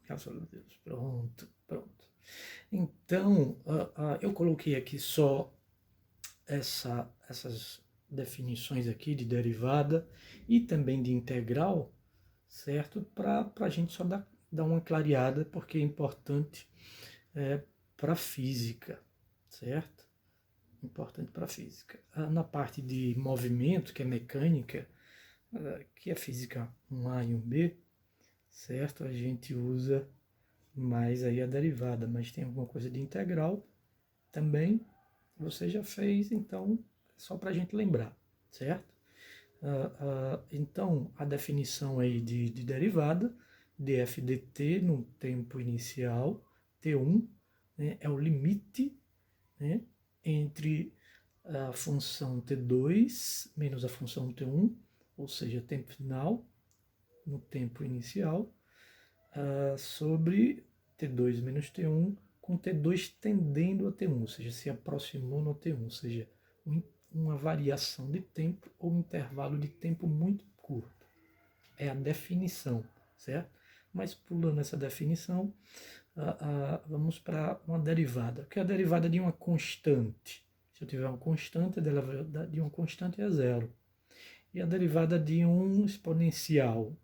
Graças a Deus. Pronto, pronto. Então, eu coloquei aqui só essas definições aqui de derivada e também de integral, certo? Para a gente só dar uma clareada, porque é importante para a física, certo? Importante para a física. Na parte de movimento, que é mecânica, que é física 1A e 1B, certo? A gente usa mais aí a derivada, mas tem alguma coisa de integral também, você já fez, então é só para a gente lembrar, certo? Então, a definição aí de derivada, df dt no tempo inicial, t1, né, é o limite, né, entre a função t2 menos a função t1, ou seja, tempo final, no tempo inicial, sobre T2 menos T1, com T2 tendendo a T1, ou seja, se aproximou no T1, ou seja, uma variação de tempo ou um intervalo de tempo muito curto. É a definição, certo? Mas pulando essa definição, vamos para uma derivada. O que é a derivada de uma constante? Se eu tiver uma constante, a derivada de uma constante é zero. E a derivada de um exponencial?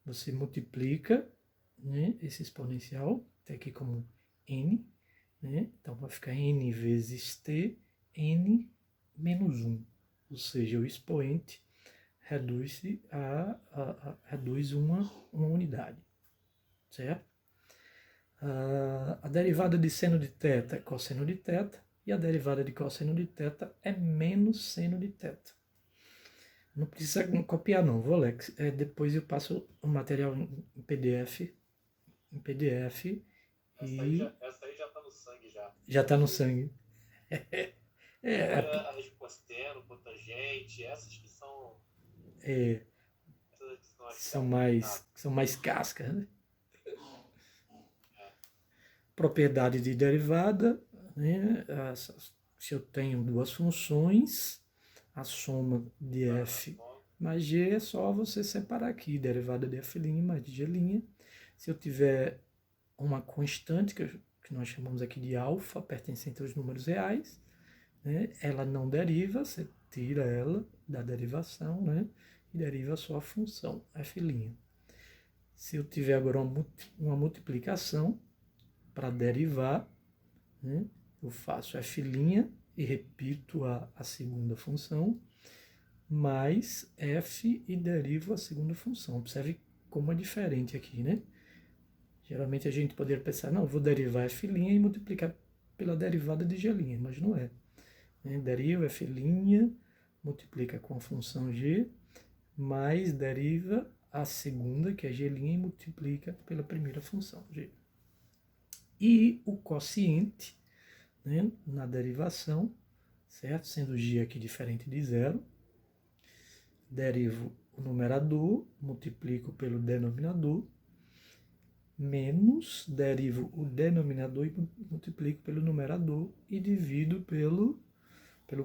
Você multiplica, né, esse exponencial, tem aqui como n, né, então vai ficar n vezes t, n menos 1, ou seja, o expoente reduz-se reduz uma unidade, certo? A derivada de seno de θ é cosseno de θ, e a derivada de cosseno de θ é menos seno de θ. Não precisa copiar não, vou ler. Depois eu passo o material em PDF. Em PDF. Essa aí já tá no sangue já. Já está no sangue. É, As costeno, cotangente, essas que são. é, Essas que são as chaves. são mais cascas, né? É. Propriedade de derivada, né? Se eu tenho duas funções, a soma de f mais g é só você separar aqui, derivada de f' mais de g'. Se eu tiver uma constante, que nós chamamos aqui de alfa, pertencente aos números reais, né? Ela não deriva, você tira ela da derivação, né? E deriva só a função, f'. Se eu tiver agora uma multiplicação para derivar, né? Eu faço f' e repito a segunda função, mais f e derivo a segunda função. Observe como é diferente aqui, né? Geralmente a gente poderia pensar, não, vou derivar f' e multiplicar pela derivada de g', mas não é. Deriva f', multiplica com a função g, mais deriva a segunda, que é g', e multiplica pela primeira função, g. E o quociente, né, na derivação, certo? Sendo g aqui diferente de zero, derivo o numerador, multiplico pelo denominador, menos, derivo o denominador e multiplico pelo numerador e divido pelo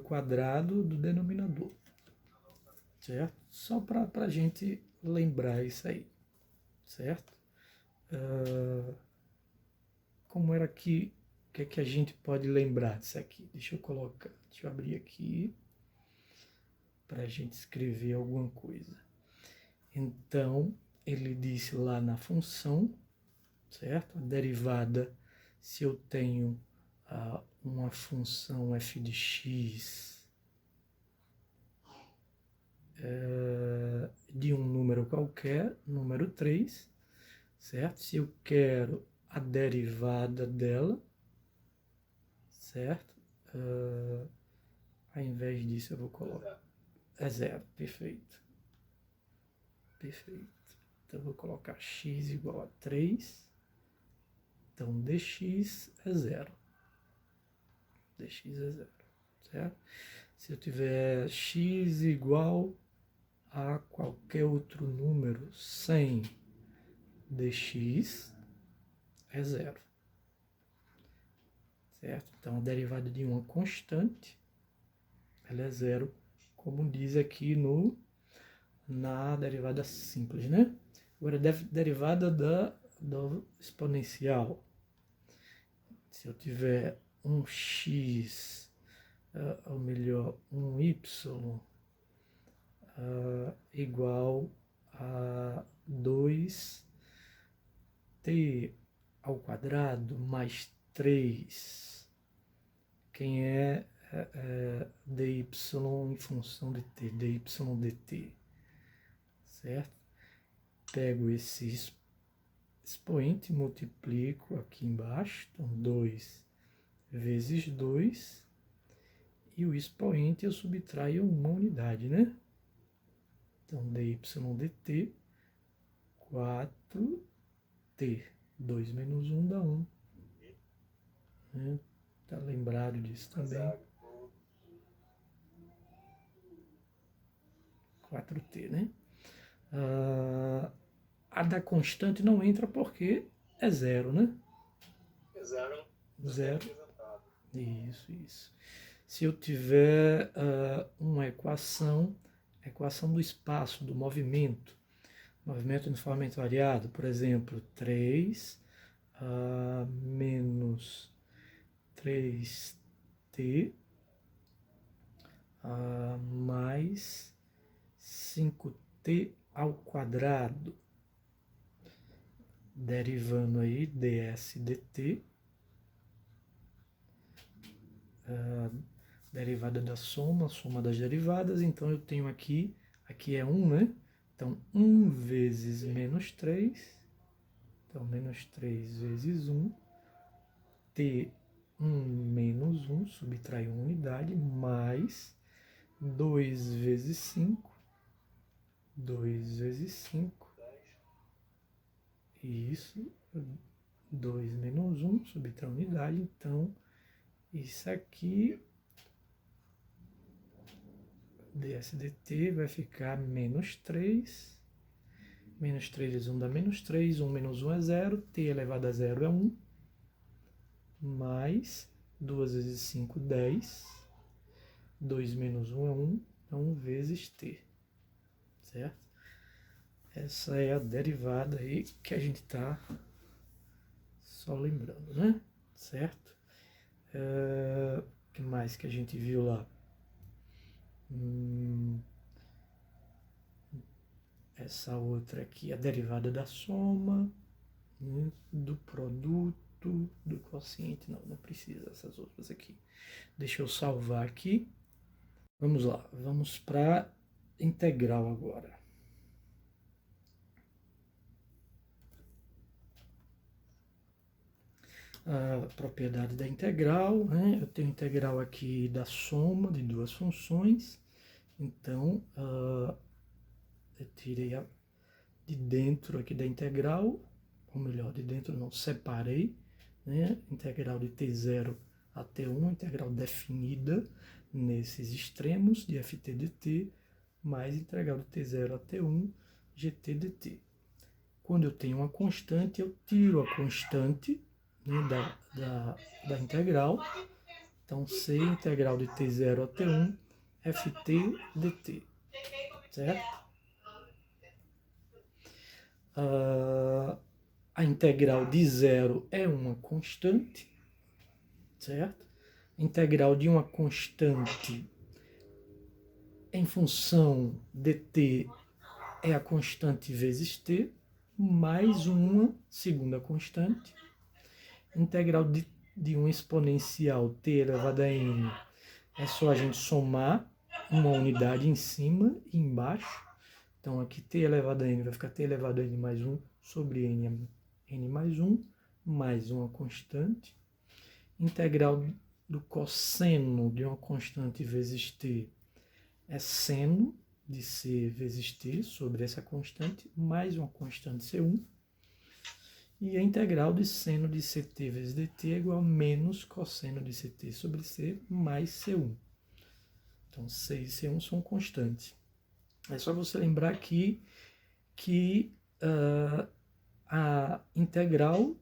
quadrado do denominador, certo? Só para a gente lembrar isso aí, certo? Como era que, o que é que a gente pode lembrar disso aqui? Deixa eu abrir aqui para a gente escrever alguma coisa. Então, ele disse lá na função, certo? A derivada, se eu tenho uma função f de x de um número qualquer, número 3, certo? Se eu quero a derivada dela, certo? Ao invés disso eu vou colocar... É zero, perfeito. Perfeito. Então eu vou colocar x igual a 3. Então dx é zero. Dx é zero, certo? Se eu tiver x igual a qualquer outro número sem dx é zero, certo? Então a derivada de uma constante ela é zero, como diz aqui na derivada simples, né? Agora, derivada do exponencial. Se eu tiver um x, ou melhor, um y igual a 2t ao quadrado mais 3, quem é dy em função de t, dy dt, certo? Pego esse expoente, multiplico aqui embaixo, então 2 vezes 2, e o expoente eu subtraio uma unidade, né? Então, dy dt, 4t, 2 menos 1 dá 1. Né? Tá lembrado disso também? 4t, né? A da constante não entra porque é zero, né? É zero. Zero. Isso. Se eu tiver uma equação do espaço, do movimento uniformemente variado, por exemplo, 3 menos 3t mais 5t ao quadrado, derivando aí ds dt, derivada da soma das derivadas, então eu tenho aqui é 1, né? Então, 1 vezes menos 3, então menos 3 vezes 1, t1 menos 1, subtrai uma unidade, mais 2 vezes 5, 2 vezes 5, isso, 2 menos 1, subtrai unidade, então isso aqui, ds dt vai ficar menos 3, menos 3 vezes 1 dá menos 3, 1 menos 1 é 0, t elevado a 0 é 1, mais 2 vezes 5, 10, 2 menos 1 é 1, então 1 vezes t, certo? Essa é a derivada aí que a gente está só lembrando, né? Certo? O que mais que a gente viu lá? Essa outra aqui, a derivada da soma, né? Do produto, do quociente. Não precisa dessas outras aqui. Deixa eu salvar aqui. Vamos lá, vamos para integral agora. A propriedade da integral, né? Eu tenho integral aqui da soma de duas funções, então eu tirei de dentro aqui da integral, ou melhor, de dentro não, separei, né? Integral de t0 a t1, integral definida nesses extremos de ft dt, mais integral de t0 a t1 gt dt. Quando eu tenho uma constante, eu tiro a constante, né, da integral. Então, C integral de T0 a T1, ft dt, certo? A integral de zero é uma constante, certo? A integral de uma constante em função de t é a constante vezes t, mais uma segunda constante. Integral de um exponencial t elevado a n é só a gente somar uma unidade em cima e embaixo. Então aqui t elevado a n vai ficar t elevado a n mais 1 sobre n mais 1, mais uma constante. Integral do cosseno de uma constante vezes t é seno de c vezes t sobre essa constante, mais uma constante c1. E a integral de seno de ct vezes dt é igual a menos cosseno de ct sobre c mais c1. Então, c e c1 são constantes. É só você lembrar aqui que a integral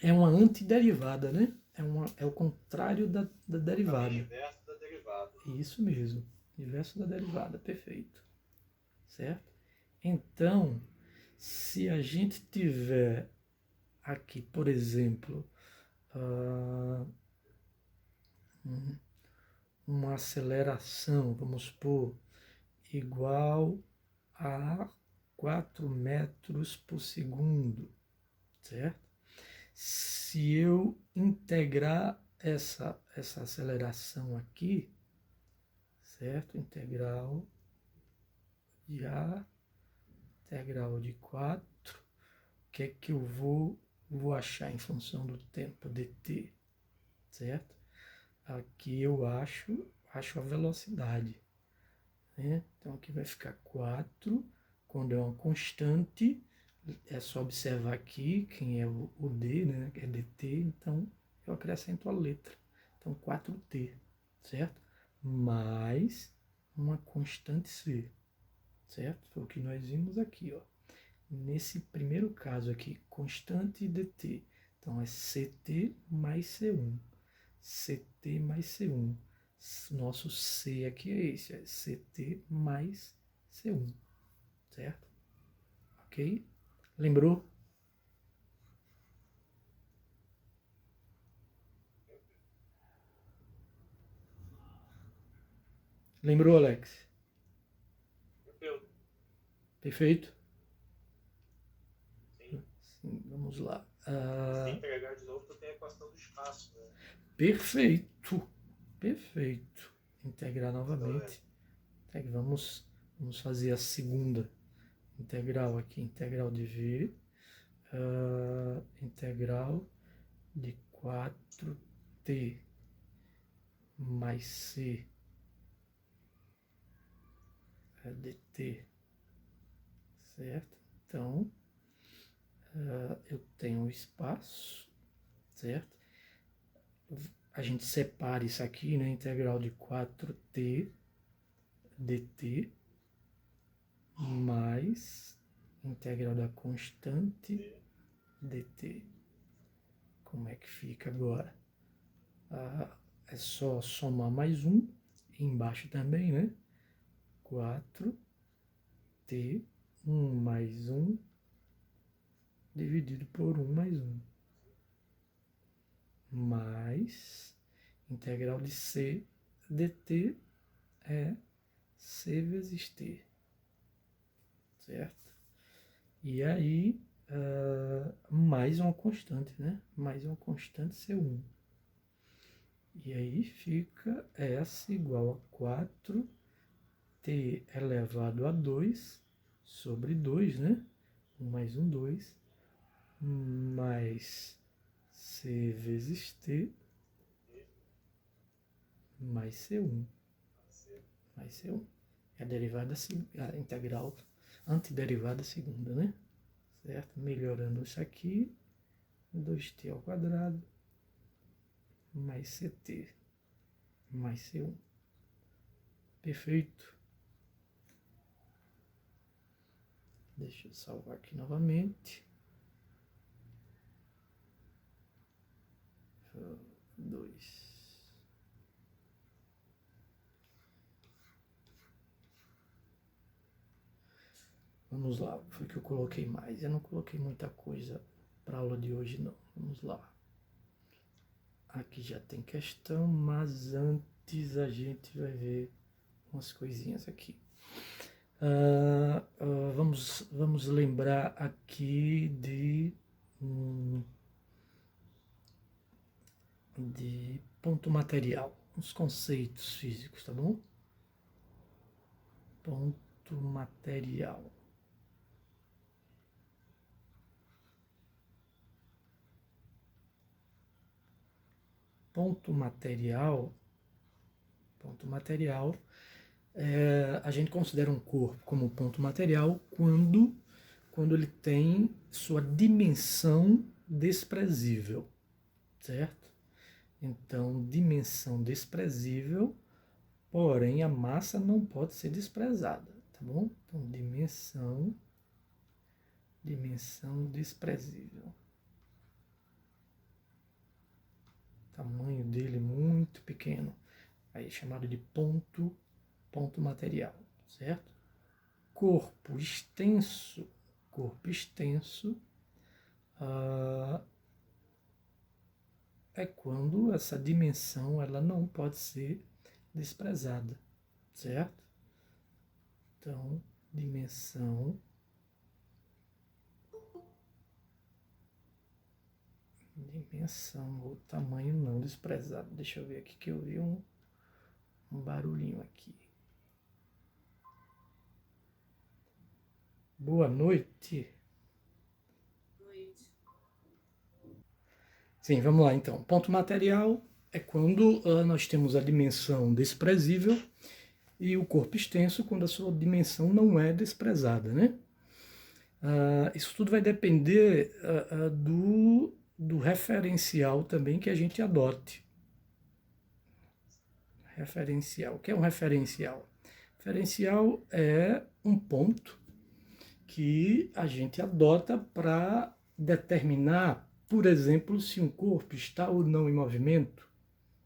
é uma antiderivada, né? É o contrário da derivada. É o inverso da derivada. Isso mesmo, inverso da derivada, perfeito. Certo? Então, se a gente tiver aqui, por exemplo, uma aceleração, vamos supor, igual a 4 metros por segundo, certo? Se eu integrar essa aceleração aqui, certo? Integral de A, integral de 4, o que é que eu vou achar em função do tempo dt, certo? Aqui eu acho a velocidade, né? Então aqui vai ficar 4, quando é uma constante, é só observar aqui quem é o d, né? Que é dt, então eu acrescento a letra. Então 4t, certo? Mais uma constante c, certo? Foi o que nós vimos aqui, ó. Nesse primeiro caso aqui, constante dt. Então é ct mais c1. ct mais c1. Nosso c aqui é esse, é ct mais c1, certo? Ok? Lembrou? Lembrou, Alex? Tranquilo. Perfeito? Sim. Sim, vamos lá. Se integrar de novo, tu tem a equação do espaço, né? Perfeito. Perfeito. Integrar novamente. Vamos fazer a segunda integral aqui. Integral de v. Integral de 4t mais c dt, certo? Então, eu tenho um espaço, certo? A gente separa isso aqui, né? Integral de 4t dt mais integral da constante dt. Como é que fica agora? É só somar mais um, embaixo também, né? 4t, 1 mais 1, dividido por 1 mais 1. Mais integral de c dt é c vezes t, certo? E aí, mais uma constante, né? Mais uma constante C1. E aí fica S igual a 4t elevado a 2 sobre 2, né? 1 mais 1, 2, mais c vezes t mais C1. Mais C1. É a derivada, a integral antiderivada segunda, né? Certo? Melhorando isso aqui, 2t ao quadrado mais ct mais c1. Perfeito. Deixa eu salvar aqui novamente. 2. Vamos lá, foi que eu coloquei mais. Eu não coloquei muita coisa para a aula de hoje, não. Vamos lá. Aqui já tem questão, mas antes a gente vai ver umas coisinhas aqui. Vamos lembrar aqui de ponto material, uns conceitos físicos, tá bom? Ponto material. Ponto material, a gente considera um corpo como ponto material quando ele tem sua dimensão desprezível, certo? Então, dimensão desprezível, porém a massa não pode ser desprezada, tá bom? Então, dimensão desprezível. Tamanho dele muito pequeno, aí é chamado de ponto material, certo? Corpo extenso, é quando essa dimensão ela não pode ser desprezada, certo? Então, dimensão ou tamanho não desprezado. Deixa eu ver aqui que eu vi um barulhinho aqui. Boa noite. Sim, vamos lá então. Ponto material é quando nós temos a dimensão desprezível e o corpo extenso quando a sua dimensão não é desprezada, né? Isso tudo vai depender do referencial também que a gente adote. Referencial. O que é um referencial? Referencial é um ponto que a gente adota para determinar, por exemplo, se um corpo está ou não em movimento,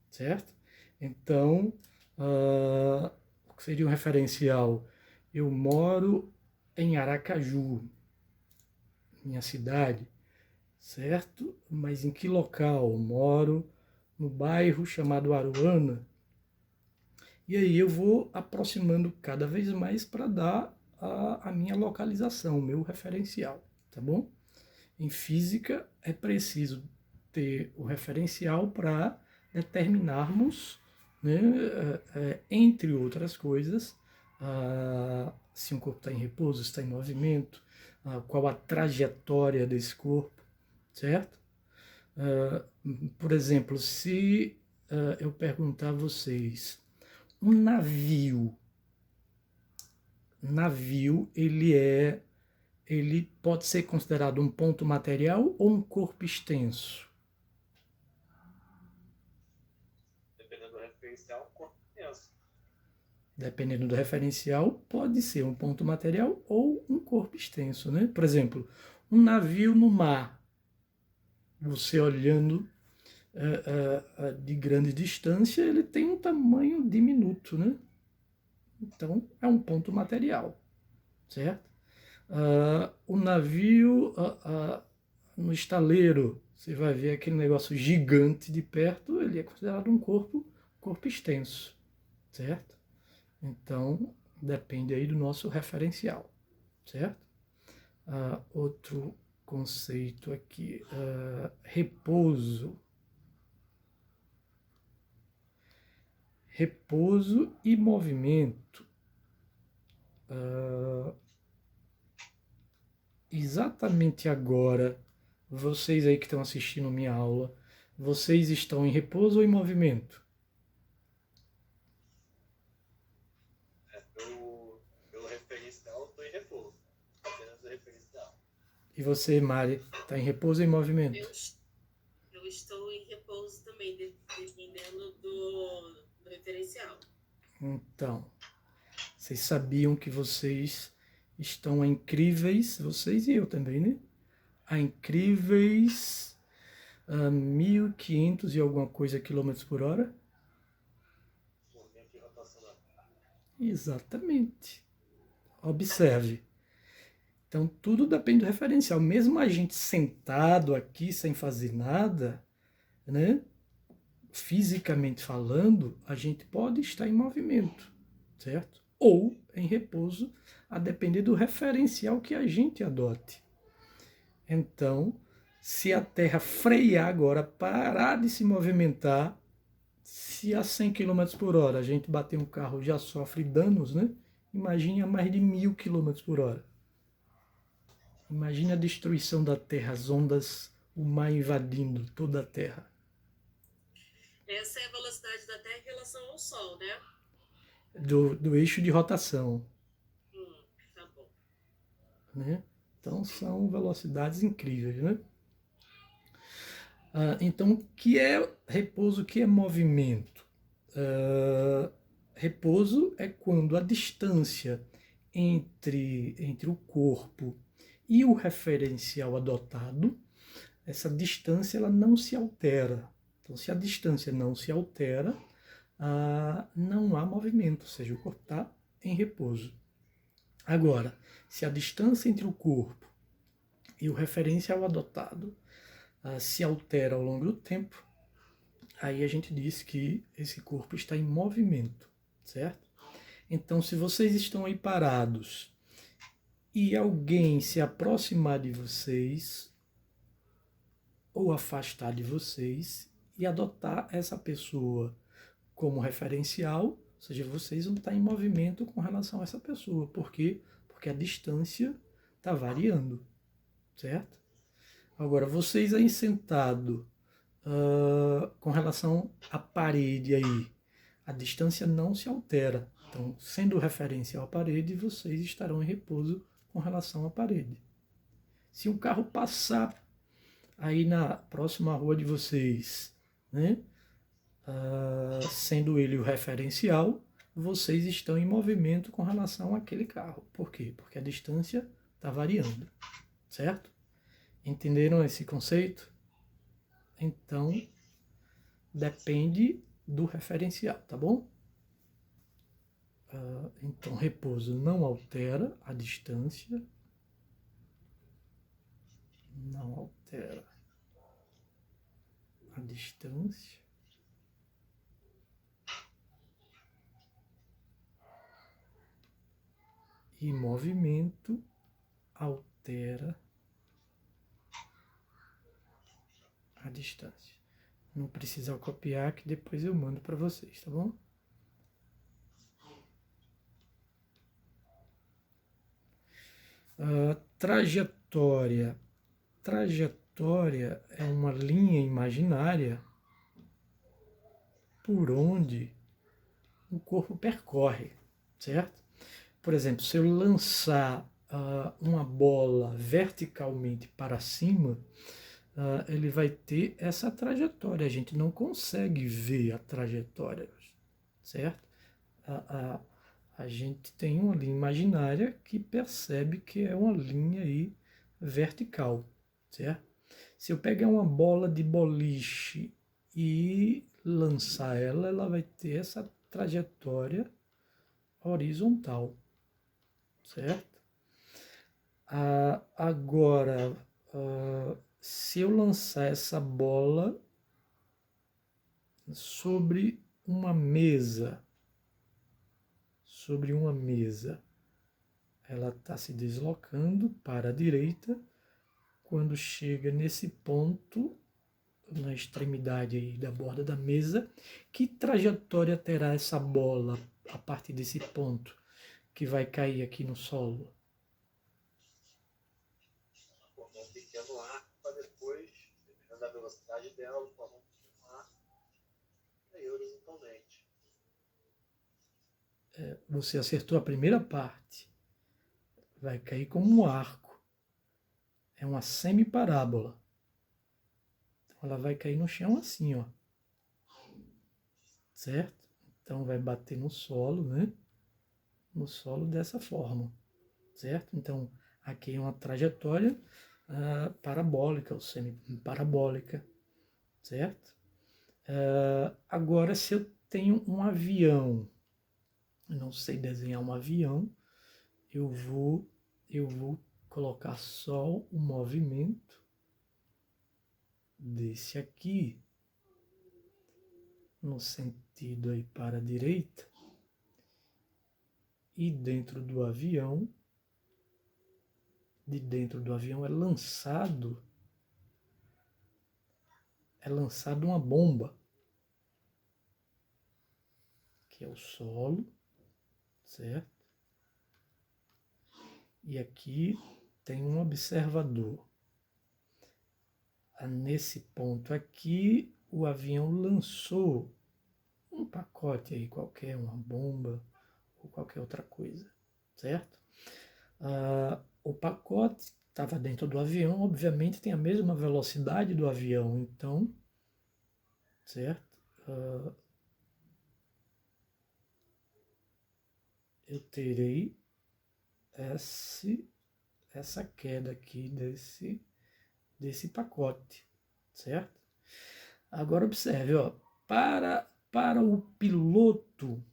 certo? Então, o que seria um referencial? Eu moro em Aracaju, minha cidade, certo? Mas em que local? Eu moro no bairro chamado Aruana. E aí eu vou aproximando cada vez mais para dar a minha localização, o meu referencial, tá bom? Em física é preciso ter o referencial para determinarmos, né, entre outras coisas, se um corpo está em repouso, está em movimento, qual a trajetória desse corpo, certo? Por exemplo, se eu perguntar a vocês, um navio ele pode ser considerado um ponto material ou um corpo extenso? Dependendo do referencial, um corpo extenso. Dependendo do referencial, pode ser um ponto material ou um corpo extenso, né? Por exemplo, um navio no mar, você olhando de grande distância, ele tem um tamanho diminuto, né? Então, é um ponto material, certo? O navio no estaleiro, você vai ver aquele negócio gigante de perto, ele é considerado um corpo extenso, certo? Então, depende aí do nosso referencial, certo? Outro conceito aqui, repouso. Repouso e movimento. Exatamente agora, vocês aí que estão assistindo minha aula, vocês estão em repouso ou em movimento? Pelo referencial, eu estou em repouso. Apenas o referencial. E você, Mari, está em repouso ou em movimento? Eu estou em repouso também, dependendo do referencial. Então, vocês sabiam que vocês estão a incríveis, vocês e eu também, né? A incríveis 1.500 e alguma coisa quilômetros por hora? Movimento rotacional. Exatamente. Observe. Então, tudo depende do referencial. Mesmo a gente sentado aqui sem fazer nada, né? Fisicamente falando, a gente pode estar em movimento, certo? Ou em repouso, a depender do referencial que a gente adote. Então, se a Terra frear agora, parar de se movimentar, se a 100 km por hora a gente bater um carro já sofre danos, né? Imagine a mais de 1.000 km por hora. Imagine a destruição da Terra, as ondas, o mar invadindo toda a Terra. Essa é a velocidade da Terra em relação ao Sol, né? Do eixo de rotação. Tá bom. Né? Então são velocidades incríveis, né? Então, o que é repouso, o que é movimento? Repouso é quando a distância entre o corpo e o referencial adotado, essa distância ela não se altera. Então, se a distância não se altera, não há movimento, ou seja, o corpo está em repouso. Agora, se a distância entre o corpo e o referencial adotado se altera ao longo do tempo, aí a gente diz que esse corpo está em movimento, certo? Então, se vocês estão aí parados e alguém se aproximar de vocês ou afastar de vocês e adotar essa pessoa como referencial, ou seja, vocês vão estar em movimento com relação a essa pessoa. Por quê? Porque a distância está variando, certo? Agora, vocês aí sentados, com relação à parede aí, a distância não se altera. Então, sendo referencial à parede, vocês estarão em repouso com relação à parede. Se um carro passar aí na próxima rua de vocês, né, sendo ele o referencial, vocês estão em movimento com relação àquele carro. Por quê? Porque a distância está variando, certo? Entenderam esse conceito? Então, depende do referencial, tá bom? Então, repouso não altera a distância, não altera a distância, e movimento altera a distância. Não precisa copiar, que depois eu mando para vocês, tá bom? Trajetória. Trajetória é uma linha imaginária por onde o corpo percorre, certo? Por exemplo, se eu lançar uma bola verticalmente para cima, ele vai ter essa trajetória. A gente não consegue ver a trajetória, certo? A gente tem uma linha imaginária que percebe que é uma linha aí vertical, certo? Se eu pegar uma bola de boliche e lançar ela, ela vai ter essa trajetória horizontal, certo? Agora, se eu lançar essa bola sobre uma mesa, ela está se deslocando para a direita. Quando chega nesse ponto, na extremidade aí da borda da mesa, que trajetória terá essa bola a partir desse ponto que vai cair aqui no solo? Formar um pequeno arco para depois, dependendo da velocidade dela, formar um pequeno arco e aí horizontalmente. Você acertou a primeira parte. Vai cair como um arco. É uma semiparábola. Então ela vai cair no chão assim, ó. Certo? Então vai bater no solo, né? No solo dessa forma. Certo? Então aqui é uma trajetória parabólica ou semi-parabólica. Certo? Agora, se eu tenho um avião, eu não sei desenhar um avião, eu vou colocar só o movimento desse aqui no sentido aí para a direita, e dentro do avião, de dentro do avião é lançado uma bomba, que é o solo, certo? E aqui tem um observador. Nesse ponto aqui, o avião lançou um pacote aí qualquer, uma bomba ou qualquer outra coisa, certo? O pacote estava dentro do avião, obviamente tem a mesma velocidade do avião, então, certo? Eu terei essa queda aqui desse pacote, certo? Agora observe, ó, para o piloto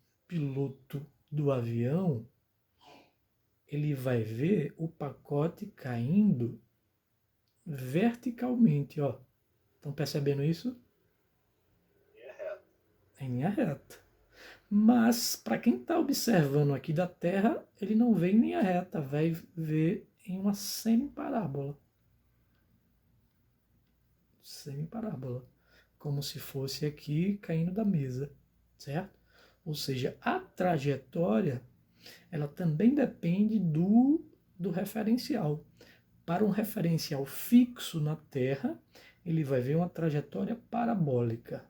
do avião, ele vai ver o pacote caindo verticalmente, ó. Estão percebendo isso? Linha reta. Em linha reta. Mas, para quem está observando aqui da Terra, ele não vê em linha reta, vai ver em uma semiparábola. Semiparábola. Como se fosse aqui caindo da mesa, certo? Ou seja, a trajetória, ela também depende do referencial. Para um referencial fixo na Terra, ele vai ver uma trajetória parabólica,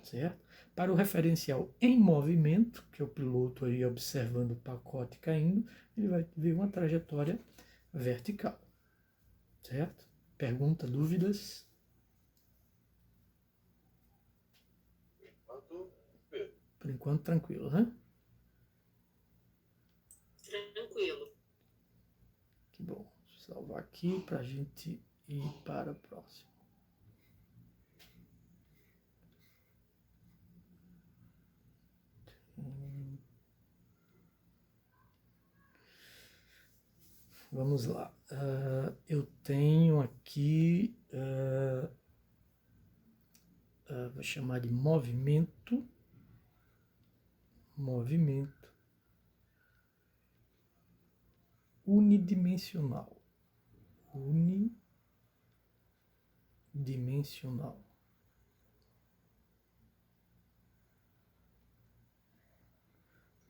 certo? Para o referencial em movimento, que é o piloto aí observando o pacote caindo, ele vai ver uma trajetória vertical, certo? Pergunta, dúvidas? Por enquanto, tranquilo, né? Tranquilo. Que bom. Vou salvar aqui para a gente ir para o próximo. Vamos lá. Eu tenho aqui, vou chamar de movimento unidimensional. O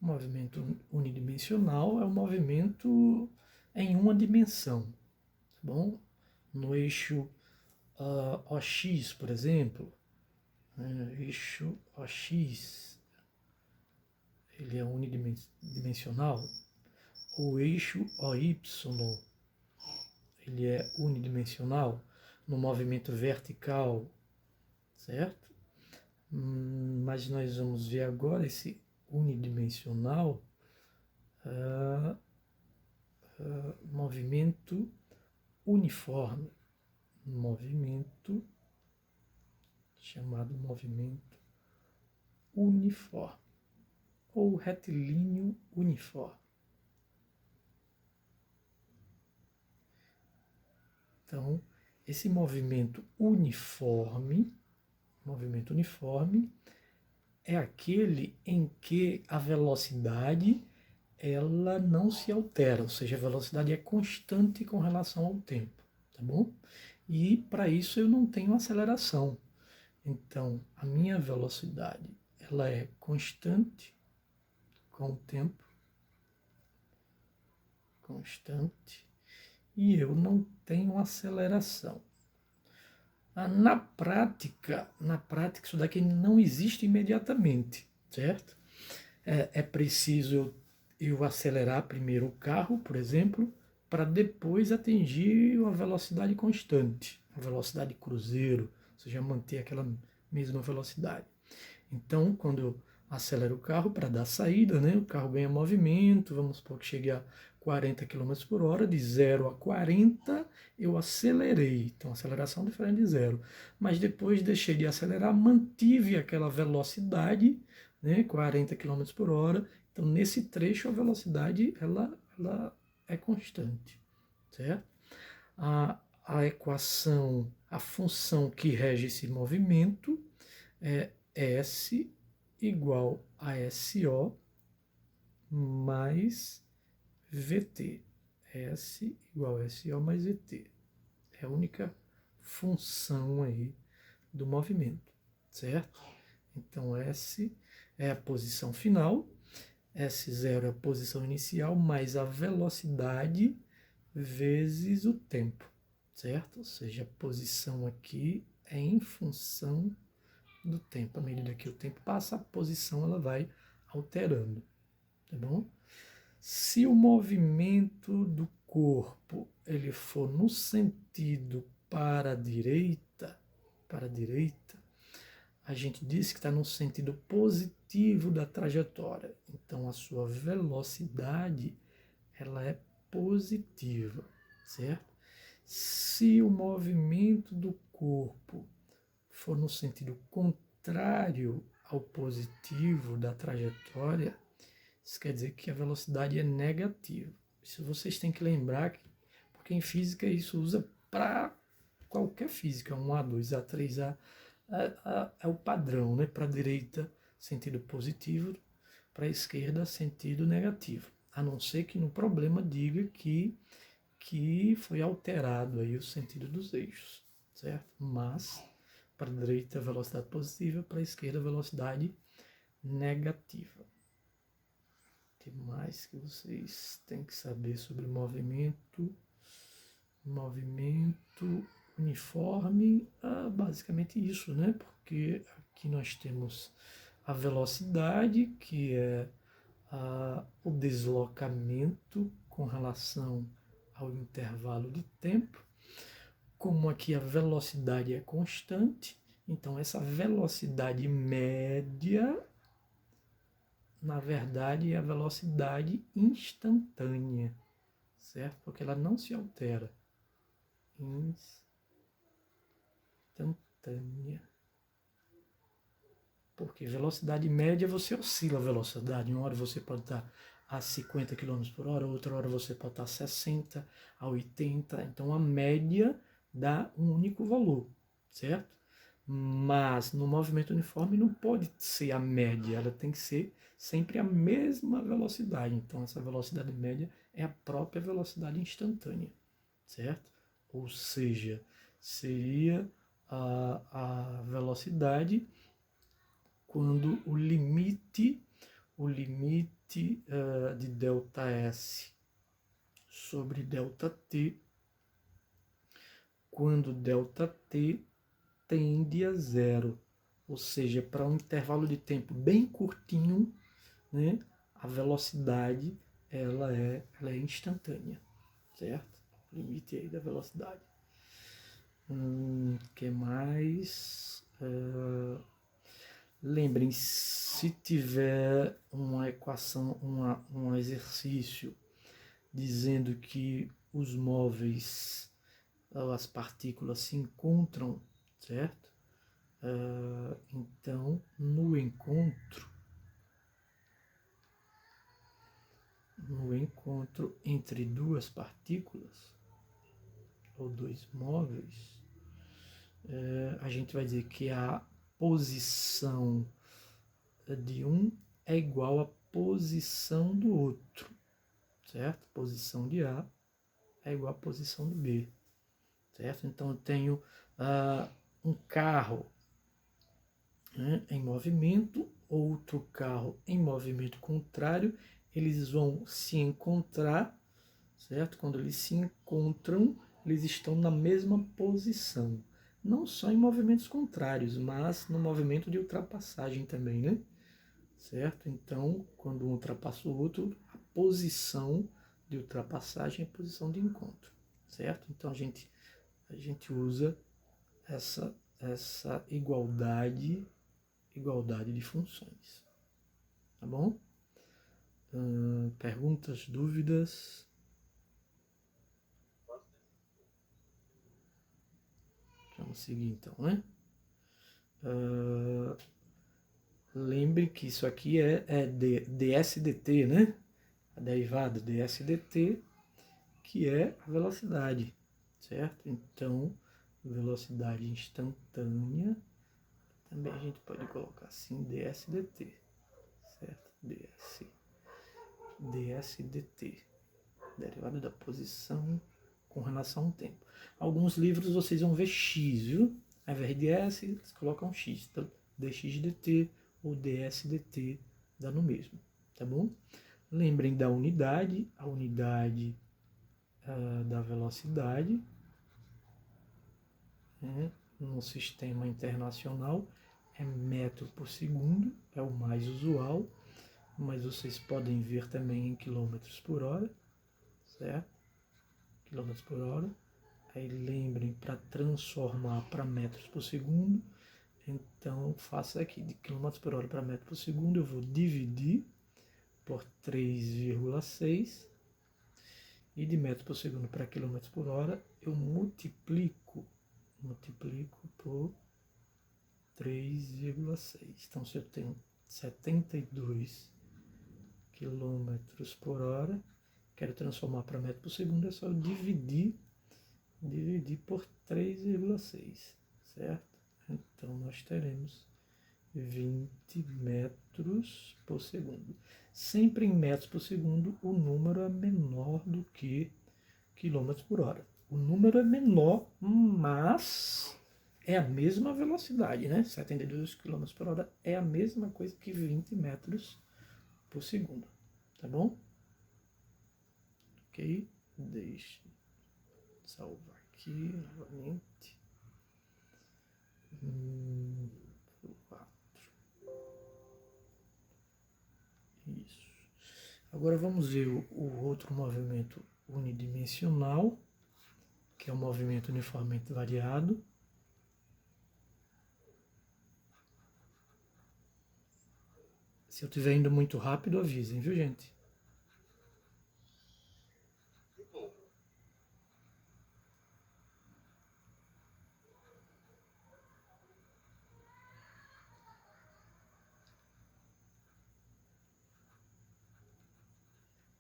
movimento unidimensional é um movimento em uma dimensão, tá bom? No eixo OX, por exemplo, eixo OX, ele é unidimensional. O eixo OY, ele é unidimensional no movimento vertical, certo? Mas nós vamos ver agora esse unidimensional, movimento uniforme, chamado movimento uniforme, ou retilíneo uniforme. Então, esse movimento uniforme é aquele em que a velocidade ela não se altera, ou seja, a velocidade é constante com relação ao tempo, tá bom? E para isso eu não tenho aceleração. Então, a minha velocidade ela é constante com o tempo, e eu não tenho aceleração. Na prática, isso daqui não existe imediatamente, certo? É preciso eu acelerar primeiro o carro, por exemplo, para depois atingir uma velocidade constante, a velocidade cruzeiro, ou seja, manter aquela mesma velocidade. Então, quando eu acelero o carro para dar saída, né, o carro ganha movimento, vamos supor que chegue a 40 km por hora, de 0 a 40 eu acelerei, então aceleração diferente de 0. Mas depois deixei de acelerar, mantive aquela velocidade, né, 40 km por hora, então nesse trecho a velocidade ela é constante, certo? A equação, a função que rege esse movimento é S igual a SO mais VT. S igual a SO mais VT. É a única função aí do movimento, certo? Então, S é a posição final, S0 é a posição inicial, mais a velocidade vezes o tempo, certo? Ou seja, a posição aqui é em função do tempo. À medida que o tempo passa, a posição ela vai alterando, tá bom? Se o movimento do corpo ele for no sentido para a direita, a gente diz que está no sentido positivo da trajetória. Então a sua velocidade ela é positiva, certo? Se o movimento do corpo for no sentido contrário ao positivo da trajetória, isso quer dizer que a velocidade é negativa. Isso vocês têm que lembrar, porque em física isso usa para qualquer física, 1A, 2A, 3A, é o padrão, né? Para a direita, sentido positivo, para a esquerda, sentido negativo. A não ser que no problema diga que foi alterado aí o sentido dos eixos, certo? Mas, para a direita, velocidade positiva, para a esquerda, velocidade negativa. O que mais que vocês têm que saber sobre movimento? Movimento uniforme, basicamente isso, né? Porque aqui nós temos a velocidade, que é o deslocamento com relação ao intervalo de tempo. Como aqui a velocidade é constante, então essa velocidade média, na verdade, é a velocidade instantânea, certo? Porque ela não se altera. Instantânea. Porque velocidade média, você oscila a velocidade. Uma hora você pode estar a 50 km por hora, outra hora você pode estar a 60, a 80. Então a média dá um único valor, certo? Mas no movimento uniforme não pode ser a média, ela tem que ser sempre a mesma velocidade. Então essa velocidade média é a própria velocidade instantânea, certo? Ou seja, seria a velocidade quando o limite de ΔS sobre ΔT, quando ΔT tende a zero, ou seja, para um intervalo de tempo bem curtinho, né, a velocidade ela é instantânea, certo? O limite aí da velocidade. Que mais? Lembrem, se tiver uma equação, um exercício dizendo que os móveis, as partículas se encontram, certo? Então, no encontro entre duas partículas ou dois móveis, a gente vai dizer que a posição de um é igual à posição do outro, certo? Posição de A é igual à posição de B, certo? Então eu tenho um carro, né, em movimento, outro carro em movimento contrário, eles vão se encontrar, certo? Quando eles se encontram, eles estão na mesma posição. Não só em movimentos contrários, mas no movimento de ultrapassagem também, né? Certo? Então, quando um ultrapassa o outro, a posição de ultrapassagem é a posição de encontro, certo? Então, a gente usa essa igualdade de funções, tá bom? Perguntas, dúvidas? Vamos seguir então, né? Lembre que isso aqui é dsdt, né? A derivada dsdt, que é a velocidade, certo? Então, velocidade instantânea, também a gente pode colocar assim, dsdt, certo? dsdt, derivada da posição com relação ao tempo. Alguns livros vocês vão ver x, viu? Ao invés de s, eles colocam x. Então, dx/dt ou ds/dt dá no mesmo, tá bom? Lembrem da unidade, a unidade da velocidade, né? No sistema internacional é metro por segundo, é o mais usual, mas vocês podem ver também em quilômetros por hora, certo? Quilômetros por hora. Aí lembrem, para transformar para metros por segundo, então faço aqui de km por hora para metro por segundo, eu vou dividir por 3,6 e de metro por segundo para km por hora eu multiplico por 3,6. Então, se eu tenho 72 km por hora, quero transformar para metro por segundo, é só dividir por 3,6, certo? Então, nós teremos 20 metros por segundo. Sempre em metros por segundo, o número é menor do que quilômetros por hora. O número é menor, mas é a mesma velocidade, né? 72 quilômetros por hora é a mesma coisa que 20 metros por segundo, tá bom? Ok? Deixe salvar aqui novamente. 4. Isso. Agora vamos ver o outro movimento unidimensional, que é o movimento uniformemente variado. Se eu estiver indo muito rápido, avisem, viu, gente? De novo.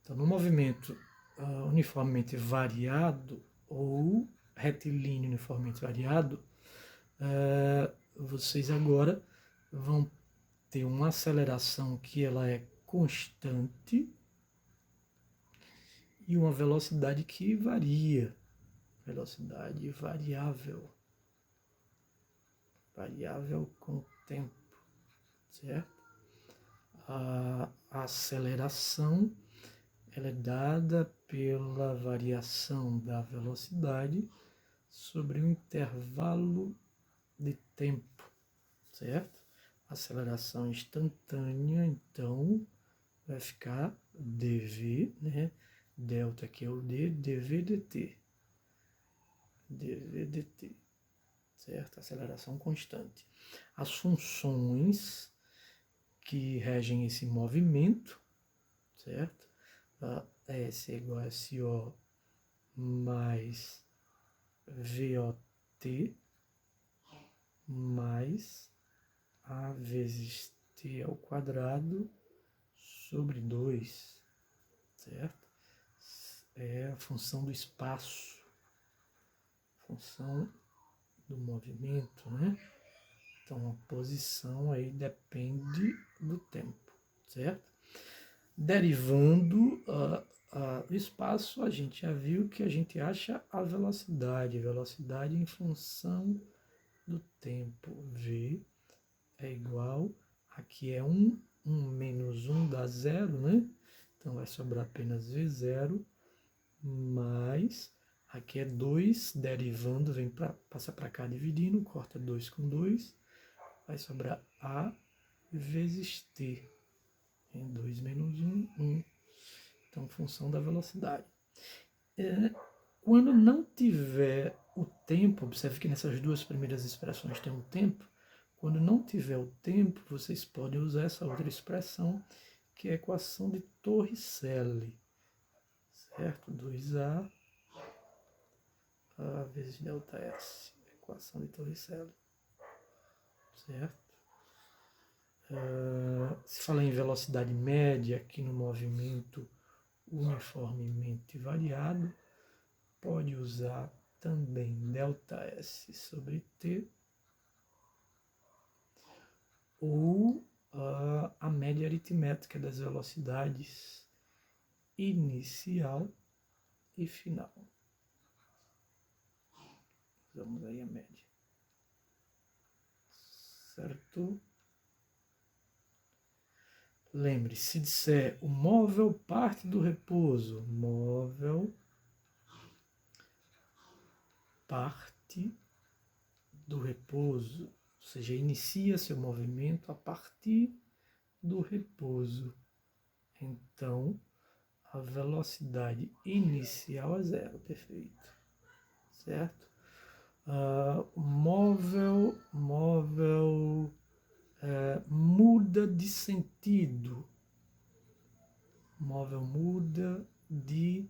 Então, no movimento uniformemente variado ou retilíneo uniformemente variado, vocês agora vão ter uma aceleração que ela é constante e uma velocidade que varia, velocidade variável, variável com o tempo, certo? A aceleração ela é dada pela variação da velocidade sobre um intervalo de tempo, certo? Aceleração instantânea, então, vai ficar dv, né? Delta que é o d, dv dt. dv dt, certo? Aceleração constante. As funções que regem esse movimento, certo? S é igual a SO mais VOT mais A vezes T ao quadrado sobre 2, certo? É a função do espaço, função do movimento, né? Então a posição aí depende do tempo, certo? Derivando o espaço, a gente já viu que a gente acha a velocidade em função do tempo. V é igual, aqui é 1, 1 menos 1 dá 0, né? Então vai sobrar apenas V0, mais, aqui é 2, derivando, passa para cá dividindo, corta 2 com 2, vai sobrar A vezes T. Em 2 menos 1, 1. Então, função da velocidade. Quando não tiver o tempo, observe que nessas duas primeiras expressões tem um tempo. Quando não tiver o tempo, vocês podem usar essa outra expressão, que é a equação de Torricelli. Certo? 2A vezes ΔS. Equação de Torricelli. Certo? Se fala em velocidade média aqui no movimento uniformemente variado, pode usar também ΔS sobre T ou a média aritmética das velocidades inicial e final. Usamos aí a média. Certo? Lembre-se, se disser o móvel parte do repouso, móvel parte do repouso, ou seja, inicia seu movimento a partir do repouso. Então, a velocidade inicial é 0, perfeito. Certo? O móvel muda de sentido. O móvel muda de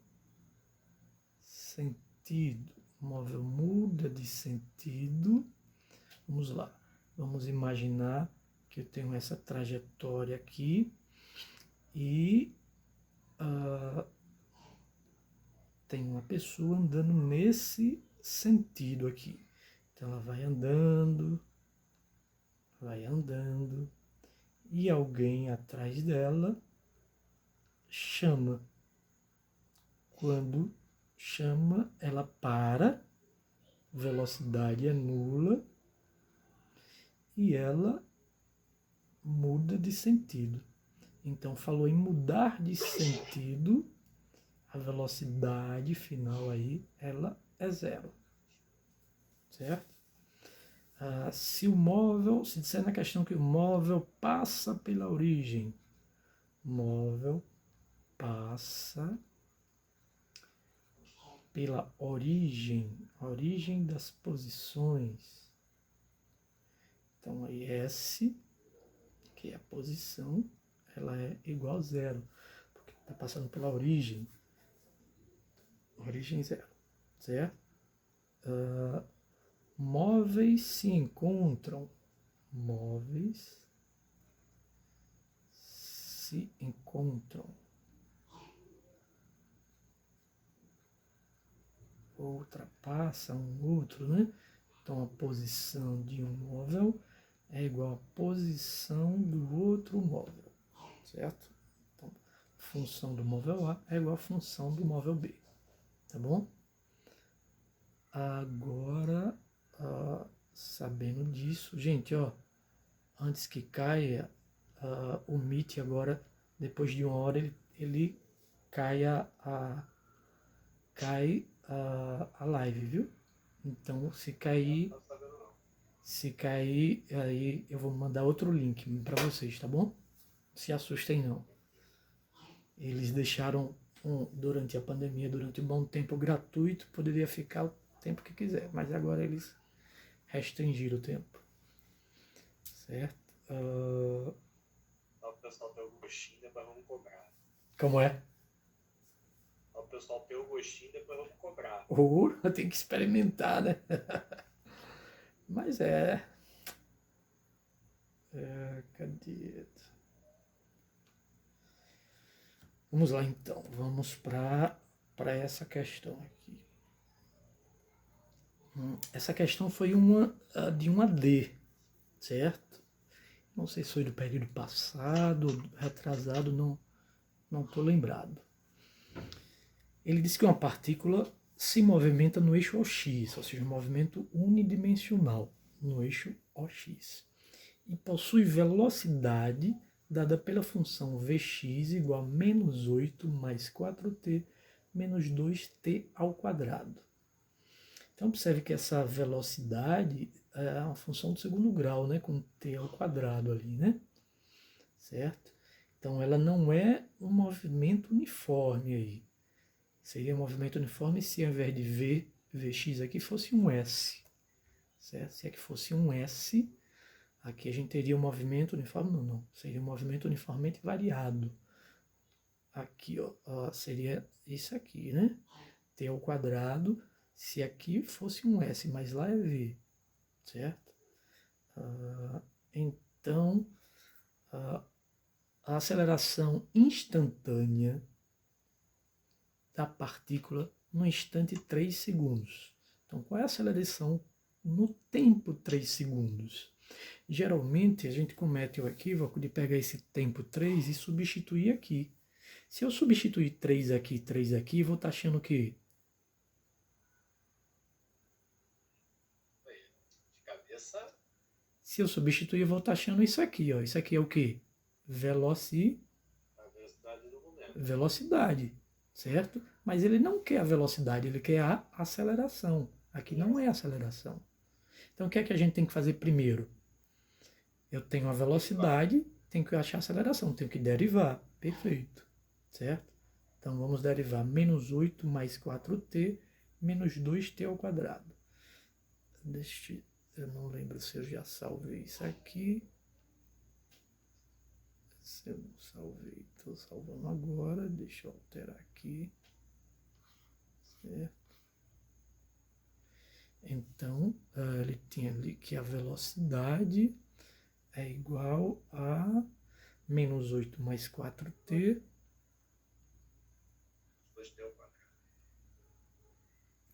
sentido. O móvel muda de sentido. Vamos lá. Vamos imaginar que eu tenho essa trajetória aqui e tem uma pessoa andando nesse sentido aqui. Então ela vai andando, e alguém atrás dela chama. Quando chama, ela para, velocidade é nula e ela muda de sentido. Então falou em mudar de sentido, a velocidade final aí, ela é zero, certo? Se disser na questão que o móvel passa pela origem, móvel passa pela origem das posições. Então aí S, que é a posição, ela é igual a zero, porque está passando pela origem zero, certo? Móveis se encontram, ultrapassa um outro, né? Então a posição de um móvel é igual à posição do outro móvel, certo? Então, a função do móvel A é igual à função do móvel B, tá bom? Agora, sabendo disso, gente, ó, antes que caia, o Meet agora, depois de 1 hora, ele cai a live, viu? Então, se cair, aí eu vou mandar outro link para vocês, tá bom? Não se assustem não. Eles deixaram durante a pandemia, durante um bom tempo gratuito, poderia ficar o tempo que quiser, mas agora eles restringiram o tempo, certo? O pessoal tem o gostinho, depois vamos cobrar. Como é? O pessoal tem o gostinho, depois vamos cobrar. Tem que experimentar, né? Mas cadê? Vamos lá então, vamos para essa questão aqui. Essa questão foi de uma D, certo? Não sei se foi do período passado, retrasado, não estou lembrado. Ele diz que uma partícula se movimenta no eixo OX, ou seja, um movimento unidimensional no eixo OX, e possui velocidade dada pela função Vx igual a menos 8 mais 4t menos 2t ao quadrado. Então observe que essa velocidade é uma função do segundo grau, né, com t ao quadrado ali, né? Certo? Então ela não é um movimento uniforme aí. Seria um movimento uniforme se ao invés de Vx aqui fosse um S. Certo? Se aqui fosse um S, aqui a gente teria um movimento uniforme, não. Seria um movimento uniformemente variado. Aqui, ó, seria isso aqui, né? T ao quadrado, se aqui fosse um S, mas lá é V, certo? Então, a aceleração instantânea da partícula no instante 3 segundos. Então, qual é a aceleração no tempo 3 segundos? Geralmente, a gente comete o equívoco de pegar esse tempo 3 e substituir aqui. Se eu substituir 3 aqui e 3 aqui, vou estar achando o quê? De cabeça. Se eu substituir, eu vou estar achando isso aqui, ó. Isso aqui é o quê? Velocidade do momento. Velocidade, certo? Mas ele não quer a velocidade, ele quer a aceleração. Aqui não é aceleração. Então, o que é que a gente tem que fazer primeiro? Eu tenho a velocidade, tenho que achar a aceleração, tenho que derivar. Perfeito, certo? Então, vamos derivar menos 8 mais 4t menos 2t ao quadrado. Eu não lembro se eu já salvei isso aqui. Se eu não salvei, estou salvando agora. Deixa eu alterar aqui. Certo? Então, ele tinha ali que a velocidade é igual a menos 8 mais 4t.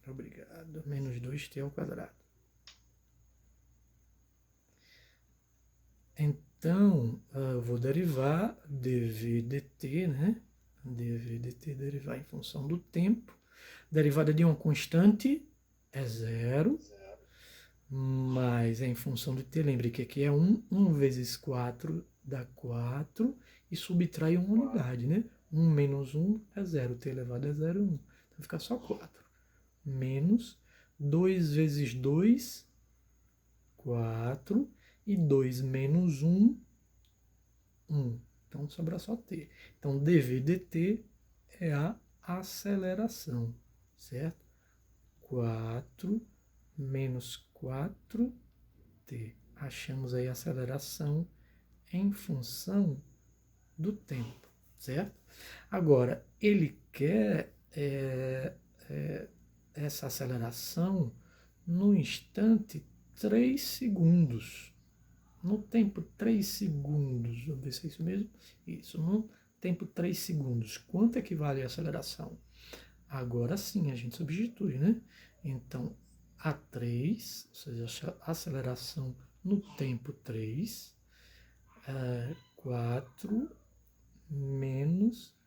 Obrigado. Menos 2t ao quadrado. Então, eu vou derivar dv dt, né? Dv dt derivar em função do tempo. Derivada de uma constante é zero, mas é em função de t. Lembre que aqui é 1. 1 vezes 4 dá 4 e subtrai uma unidade, né? 1 menos 1 é 0, t elevado é 0, 1. Então fica só 4. Menos 2 vezes 2, 4. E 2 menos 1, 1. Então sobra só t. Então dv dt é a aceleração, certo? 4 menos 4t. Achamos aí a aceleração em função do tempo, certo? Agora, ele quer essa aceleração no instante 3 segundos. No tempo 3 segundos, vamos ver se é isso mesmo? Isso, no tempo 3 segundos. Quanto equivale a aceleração? Agora sim, a gente substitui, né? Então, A3, ou seja, a aceleração no tempo 3, 4 menos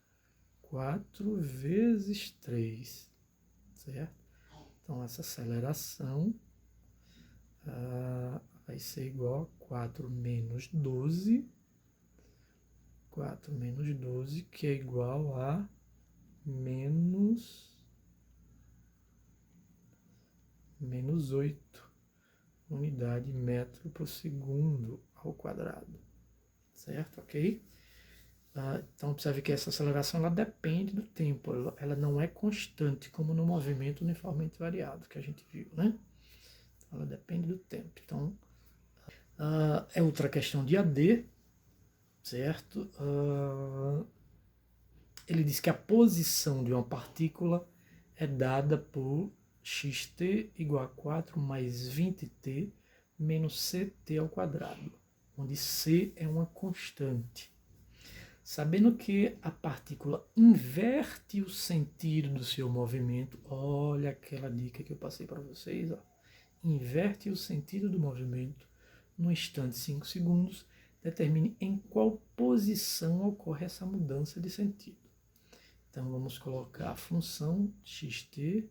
4 vezes 3, certo? Então, essa aceleração vai ser igual a 4 menos 12, 4 menos 12, que é igual a menos 8 unidade metro por segundo ao quadrado, certo? Ok? Então, observe que essa aceleração ela depende do tempo, ela não é constante, como no movimento uniformemente variado, que a gente viu, né? Ela depende do tempo. Então, é outra questão de AD, certo? Ele diz que a posição de uma partícula é dada por xt igual a 4 mais 20t menos ct ao quadrado, onde c é uma constante. Sabendo que a partícula inverte o sentido do seu movimento, olha aquela dica que eu passei para vocês, ó. Inverte o sentido do movimento no instante 5 segundos, determine em qual posição ocorre essa mudança de sentido. Então, vamos colocar a função xt,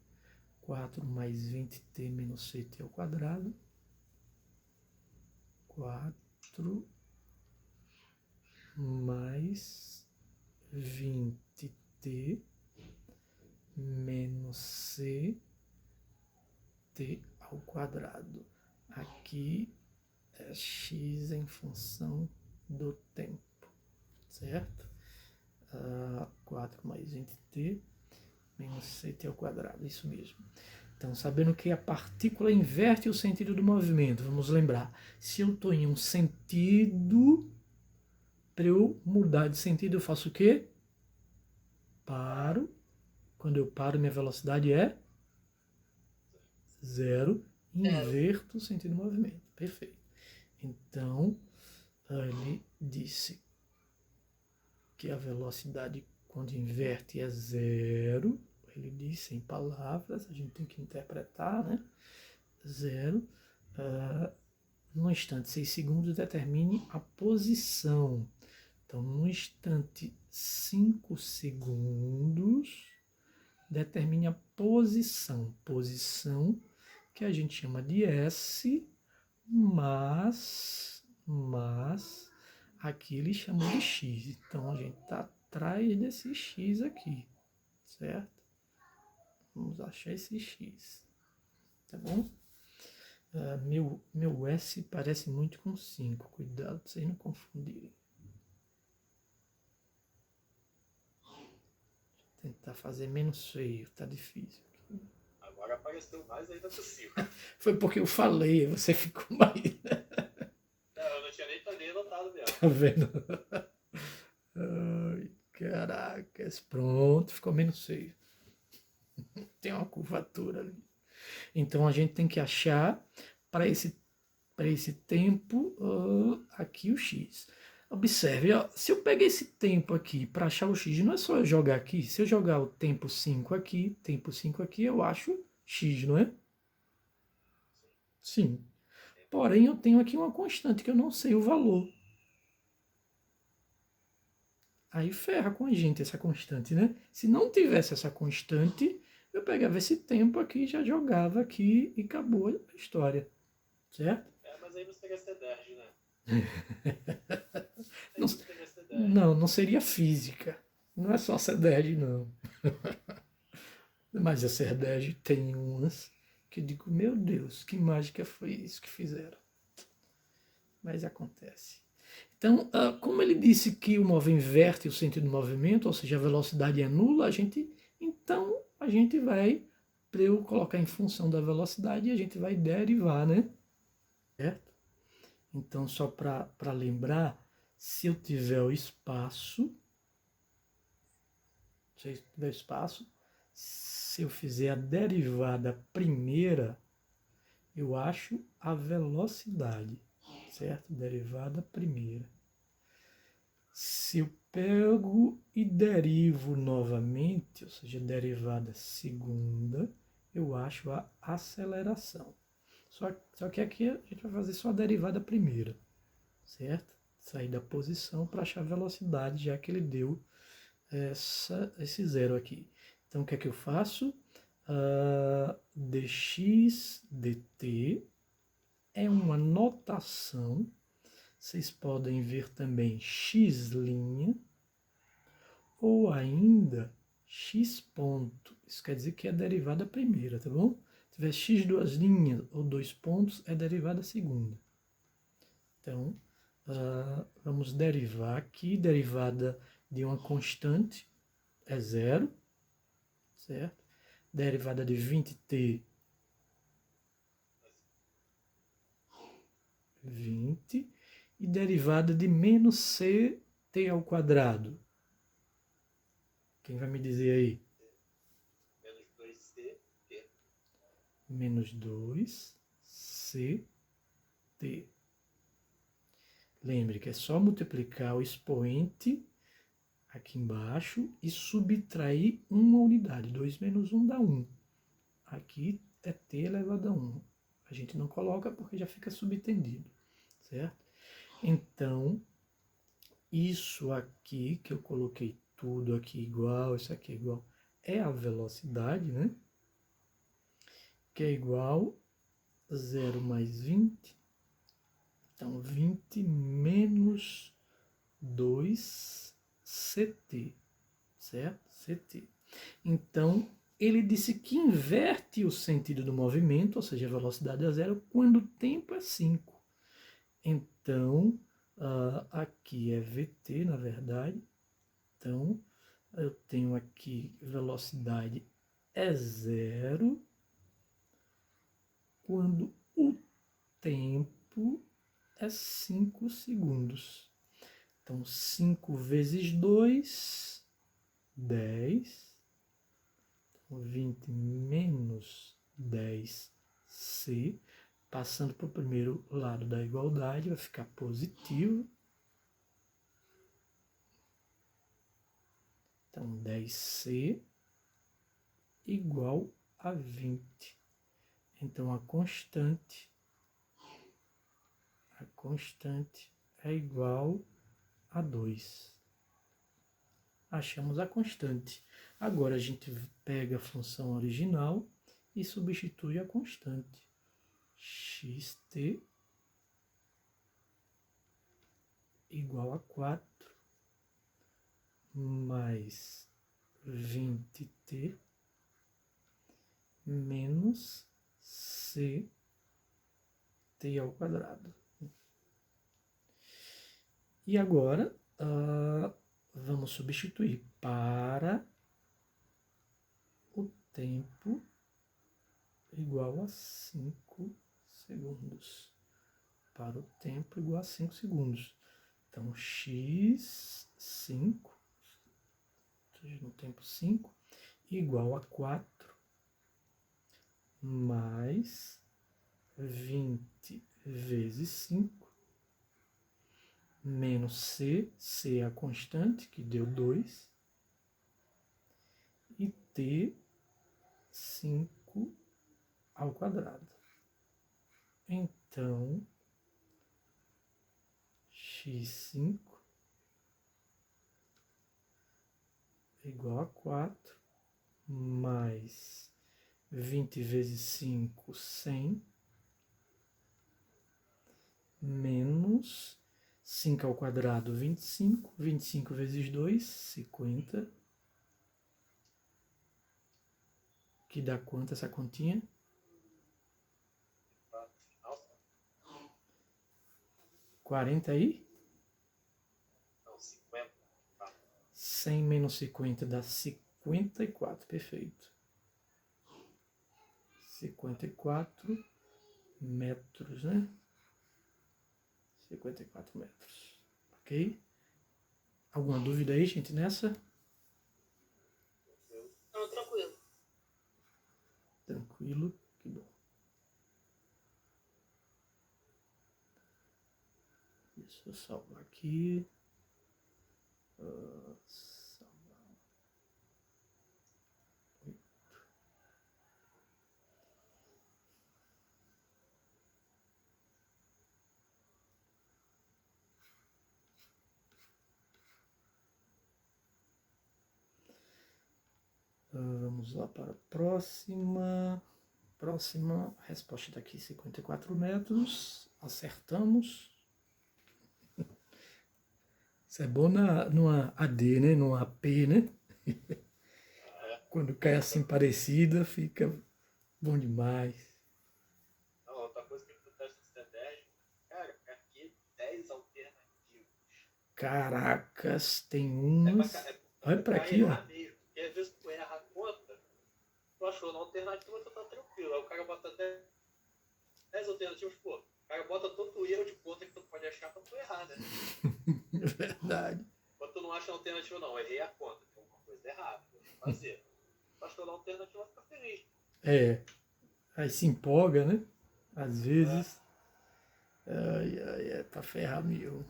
4 mais 20t menos ct ao quadrado, 4 mais 20t menos ct ao quadrado. Aqui é x em função do tempo, certo? 4 mais 20t menos ct ao quadrado, isso mesmo. Então, sabendo que a partícula inverte o sentido do movimento, vamos lembrar, se eu estou em um sentido, para eu mudar de sentido eu faço o quê? Paro. Quando eu paro, minha velocidade é 0. Inverto o sentido do movimento. Perfeito. Então, ele disse que a velocidade quando inverte é 0. Ele disse em palavras, a gente tem que interpretar, né? 0. No instante 6 segundos, determine a posição. Então, no instante 5 segundos, determine a posição. Posição que a gente chama de S, mas aqui ele chamou de X. Então, a gente está atrás desse X aqui, certo? Vamos achar esse X, tá bom? Meu S parece muito com 5, cuidado para vocês não confundirem. Tentar fazer menos feio, tá difícil. Agora apareceu mais ainda possível. Foi porque eu falei, você ficou mais... Não, eu não tinha nem notado mesmo. Tá vendo? Ai, caracas, pronto, ficou menos feio. Tem uma curvatura ali. Então a gente tem que achar para esse tempo aqui o x. Observe, ó, se eu pegar esse tempo aqui para achar o x, não é só eu jogar aqui. Se eu jogar o tempo 5 aqui, eu acho x, não é? Sim. Porém, eu tenho aqui uma constante que eu não sei o valor. Aí ferra com a gente essa constante, né? Se não tivesse essa constante, eu pegava esse tempo aqui, já jogava aqui e acabou a história. Certo? Mas aí você teria CEDERJ, né? Aí Não, você teria CEDERJ. não seria física. Não é só CEDERJ, não. Mas a CEDERJ tem umas que eu digo, meu Deus, que mágica foi isso que fizeram. Mas acontece. Então, como ele disse que o móvel inverte o sentido do movimento, ou seja, a velocidade é nula, então a gente vai, para eu colocar em função da velocidade, a gente vai derivar, né? Certo? Então, só para lembrar, se eu tiver o espaço, se eu fizer a derivada primeira, eu acho a velocidade, certo? Derivada primeira. Se eu pego e derivo novamente, ou seja, derivada segunda, eu acho a aceleração. Só que aqui a gente vai fazer só a derivada primeira, certo? Sair da posição para achar a velocidade, já que ele deu esse zero aqui. Então, o que é que eu faço? Dx dt é uma notação. Vocês podem ver também x' ou ainda x ponto. Isso quer dizer que é a derivada primeira, tá bom? Se tiver x duas linhas ou dois pontos, é derivada segunda. Então, vamos derivar aqui. Derivada de uma constante é zero, certo? Derivada de 20t, 20. E derivada de menos ct ao quadrado. Quem vai me dizer aí? Menos 2ct. Menos 2ct. Lembre que é só multiplicar o expoente aqui embaixo e subtrair uma unidade. 2 menos 1 dá 1. Aqui é t elevado a 1. A gente não coloca porque já fica subtendido, certo? Então, isso aqui que eu coloquei tudo aqui igual, isso aqui é igual, é a velocidade, né? Que é igual a 0 mais 20. Então, 20 menos 2ct, certo? ct. Então, ele disse que inverte o sentido do movimento, ou seja, a velocidade é zero, quando o tempo é 5. Então, aqui é vt, na verdade. Então, eu tenho aqui velocidade é zero quando o tempo é 5 segundos. Então, 5 vezes 2, 10. 20 menos 10c, passando para o primeiro lado da igualdade, vai ficar positivo. Então, 10c igual a 20. Então, a constante é igual a 2. Achamos a constante. Agora a gente pega a função original e substitui a constante. Xt igual a 4 mais 20t menos ct ao quadrado. E agora, vamos substituir para o tempo igual a 5 segundos. Para o tempo igual a 5 segundos. Então, x5, ou seja, no tempo 5, igual a 4 mais 20 vezes 5 menos c é a constante, que deu 2, e t, 5 ao quadrado. Então, x5 é igual a 4, mais 20 vezes 5, 100, menos 5 ao quadrado, 25, 25 vezes 2, 50, que dá quanto essa continha? Nossa, 40 aí? não, 50. 100 menos 50 dá 54, perfeito. 54 metros, né? 54 metros, ok? Alguma dúvida aí, gente, nessa? Não, tranquilo. Tranquilo, que bom. Deixa eu salvar aqui. Salvar. Vamos lá para a próxima. Próxima resposta daqui, 54 metros. Acertamos. Isso é bom numa AD, né? Numa AP, né? Quando cai assim parecida, fica bom demais. Não, outra coisa que acontece no C10, cara, aqui 10 alternativas. Caracas, tem É umas. Olha pra para aqui, ó. errar mesmo. Porque às vezes tu erra a conta, tu achou na alternativa, tu tá tranquilo. Aí o cara bota 10 alternativas, pô. O cara bota tanto erro de conta que tu pode achar pra tu errar, né? Verdade. Quando tu não acha a alternativa, não, errei a conta, tem alguma coisa errada, vou fazer. Tu achou na alternativa, fica feliz. É. Aí se empolga, né? Às vezes. Ai, ai, é pra ferrar mesmo.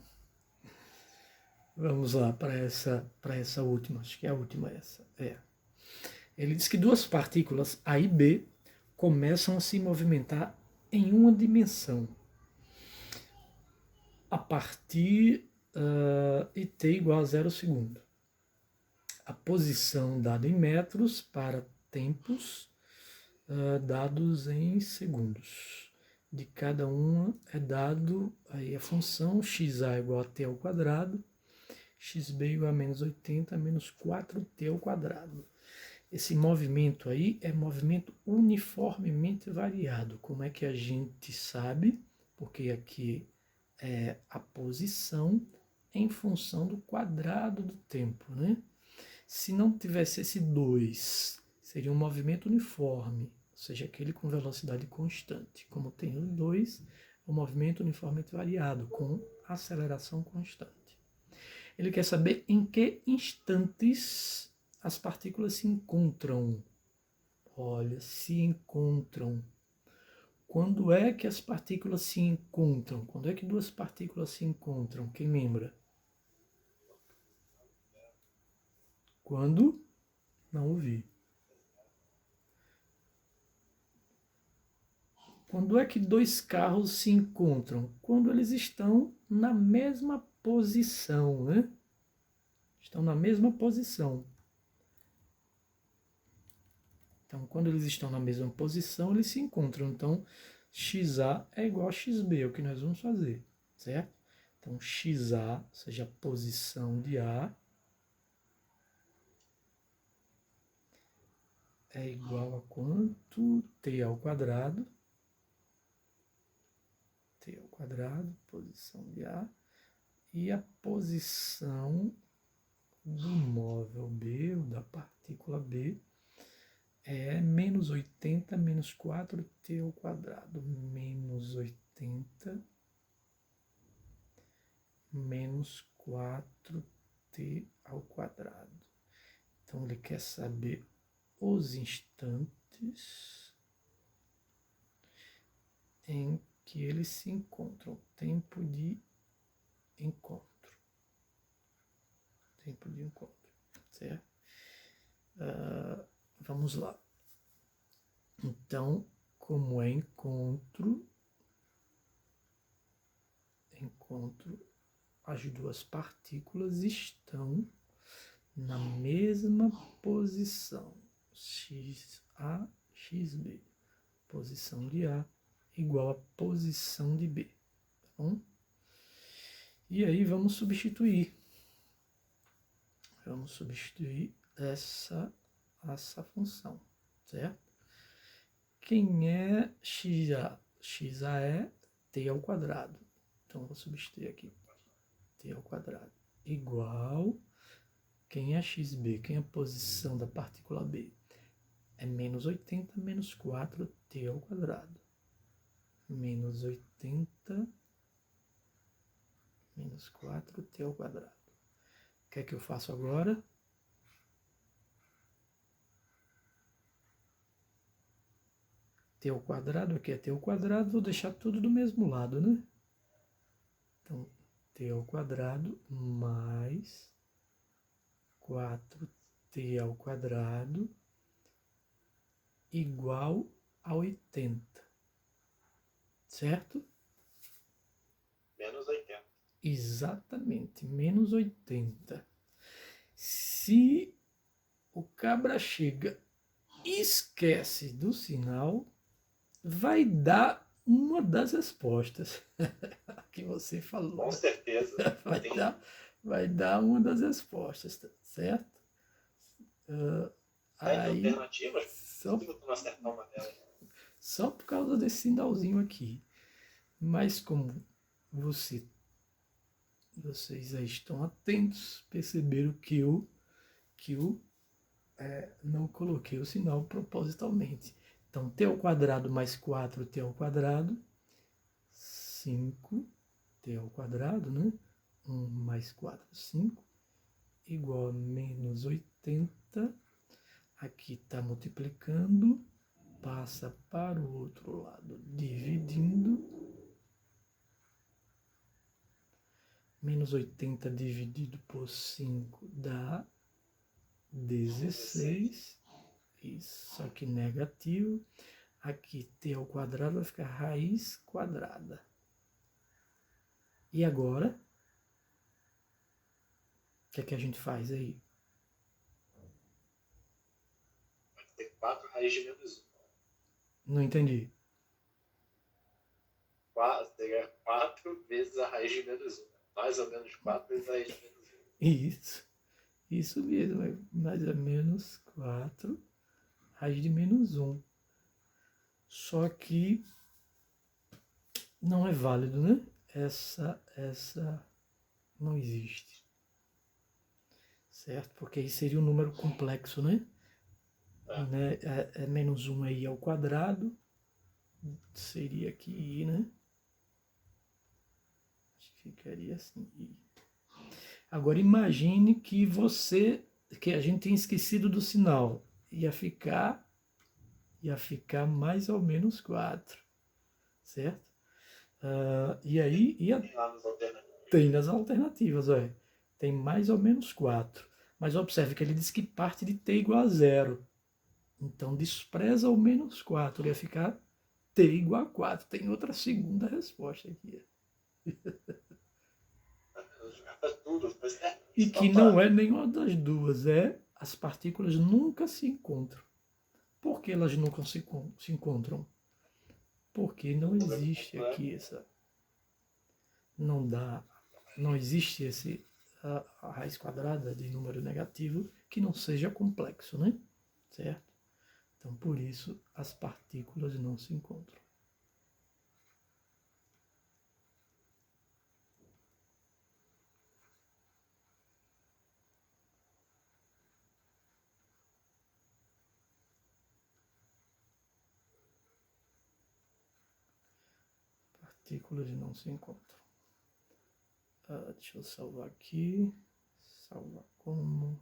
Vamos lá para essa última. Acho que é a última essa. É. Ele diz que duas partículas A e B começam a se movimentar em uma dimensão a partir de t igual a 0 segundo. A posição dada em metros para tempos dados em segundos. De cada uma é dado aí a função xa igual a t ao quadrado, xb igual a menos 80 menos 4t ao quadrado. Esse movimento aí é movimento uniformemente variado. Como é que a gente sabe? Porque aqui é a posição em função do quadrado do tempo, né? Se não tivesse esse 2, seria um movimento uniforme, ou seja, aquele com velocidade constante. Como tem o 2, é um movimento uniformemente variado, com aceleração constante. Ele quer saber em que instantes as partículas se encontram. Olha, se encontram. Quando é que as partículas se encontram? Quando é que duas partículas se encontram? Quem lembra? Quando? Não ouvi. Quando é que dois carros se encontram? Quando eles estão na mesma posição, né? Estão na mesma posição. Então, quando eles estão na mesma posição, eles se encontram. Então, XA é igual a XB, é o que nós vamos fazer, certo? Então, XA, ou seja, a posição de A, é igual a quanto? T ao quadrado. T ao quadrado, posição de A. E a posição do móvel B, ou da partícula B, é menos 80 menos 4t ao quadrado. Menos 80 menos 4t ao quadrado. Então, ele quer saber os instantes em que eles se encontram. Tempo de encontro. Tempo de encontro, certo? Vamos lá. Então, como é encontro, as duas partículas estão na mesma posição, XA, XB. Posição de A igual a posição de B, tá bom? E aí vamos substituir. Vamos substituir essa função, certo? Quem é XA? XA é T ao quadrado. Então, vou substituir aqui. T ao quadrado igual... Quem é XB? Quem é a posição da partícula B? É menos 80 menos 4T ao quadrado. Menos 80 menos 4T ao quadrado. O que é que eu faço agora? T ao quadrado, aqui é T ao quadrado, vou deixar tudo do mesmo lado, né? Então, T ao quadrado mais 4T ao quadrado igual a 80. Certo? Menos 80. Exatamente, menos 80. Se o cabra chega e esquece do sinal, vai dar uma das respostas que você falou. Com certeza. Vai dar uma das respostas, certo? Aí, alternativas? Só não acertar uma delas. Só por causa desse sinalzinho aqui. Mas como vocês aí estão atentos, perceberam que eu não coloquei o sinal propositalmente. Então, t ao quadrado mais 4t ao quadrado, 5t ao quadrado, né? 1 mais 4, 5, igual a menos 80. Aqui está multiplicando, passa para o outro lado, dividindo. Menos 80 dividido por 5 dá 16. Isso, só que negativo. Aqui, t ao quadrado vai ficar raiz quadrada. E agora? O que é que a gente faz aí? Vai ter 4 raiz de menos 1. Não entendi. Seria 4 vezes a raiz de menos 1. Mais ou menos 4 vezes a raiz de menos 1. Isso mesmo. É mais ou menos 4 raiz de menos 1. Só que não é válido, né? Essa não existe. Certo? Porque aí seria um número complexo, né? É menos 1 aí ao quadrado. Seria aqui, né? Acho que ficaria assim. Agora imagine que a gente tem esquecido do sinal. Ia ficar mais ou menos 4. Certo? E aí tem nas alternativas, olha. Tem mais ou menos 4. Mas observe que ele diz que parte de t igual a 0. Então despreza o menos 4. Ia ficar t igual a 4. Tem outra segunda resposta aqui. E que não é nenhuma das duas. As partículas nunca se encontram. Por que elas nunca se encontram? Porque não existe aqui não existe a raiz quadrada de número negativo que não seja complexo, né? Certo? Então, por isso, as partículas não se encontram. Partículas não se encontram. Deixa eu salvar aqui. Salvar como?